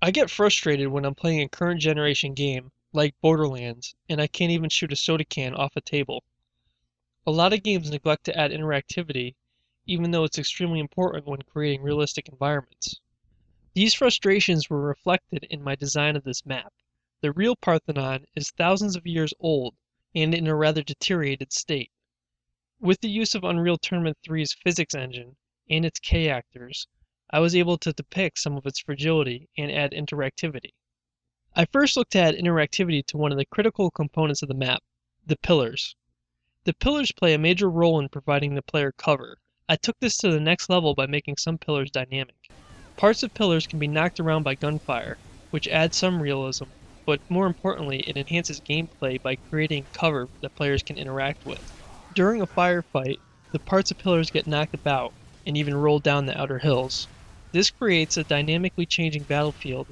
I get frustrated when I'm playing a current generation game, like Borderlands, and I can't even shoot a soda can off a table. A lot of games neglect to add interactivity, even though it's extremely important when creating realistic environments. These frustrations were reflected in my design of this map. The real Parthenon is thousands of years old and in a rather deteriorated state. With the use of Unreal Tournament 3's physics engine and its K-actors, I was able to depict some of its fragility and add interactivity. I first looked to add interactivity to one of the critical components of the map, the pillars. The pillars play a major role in providing the player cover. I took this to the next level by making some pillars dynamic. Parts of pillars can be knocked around by gunfire, which adds some realism, but more importantly, it enhances gameplay by creating cover that players can interact with. During a firefight, the parts of pillars get knocked about and even roll down the outer hills. This creates a dynamically changing battlefield,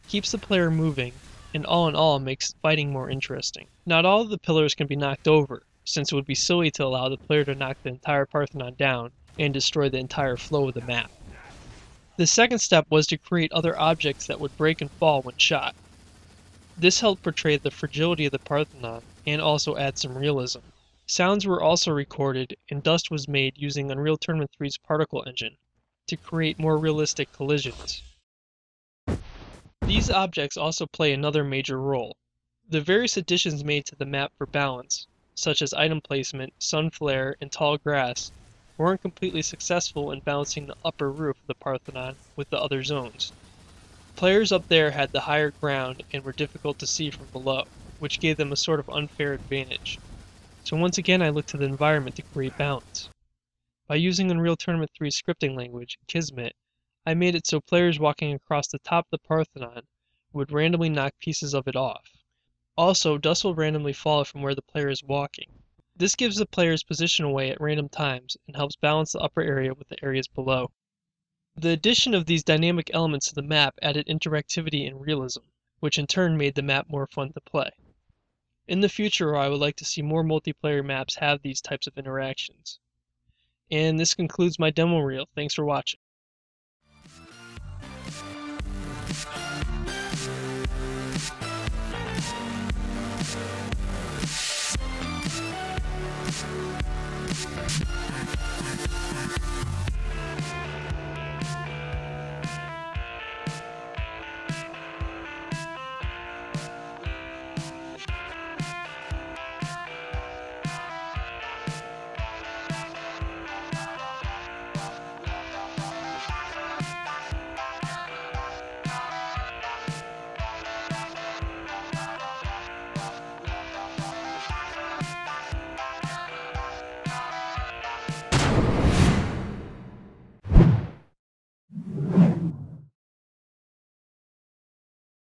keeps the player moving, and all in all makes fighting more interesting. Not all of the pillars can be knocked over, since it would be silly to allow the player to knock the entire Parthenon down and destroy the entire flow of the map. The second step was to create other objects that would break and fall when shot. This helped portray the fragility of the Parthenon and also add some realism. Sounds were also recorded and dust was made using Unreal Tournament 3's particle engine to create more realistic collisions. These objects also play another major role. The various additions made to the map for balance, such as item placement, sun flare, and tall grass, weren't completely successful in balancing the upper roof of the Parthenon with the other zones. Players up there had the higher ground and were difficult to see from below, which gave them a sort of unfair advantage. So once again I looked to the environment to create balance. By using Unreal Tournament 3's scripting language, Kismet, I made it so players walking across the top of the Parthenon would randomly knock pieces of it off. Also, dust will randomly fall from where the player is walking. This gives the player's position away at random times and helps balance the upper area with the areas below. The addition of these dynamic elements to the map added interactivity and realism, which in turn made the map more fun to play. In the future, I would like to see more multiplayer maps have these types of interactions. And this concludes my demo reel. Thanks for watching.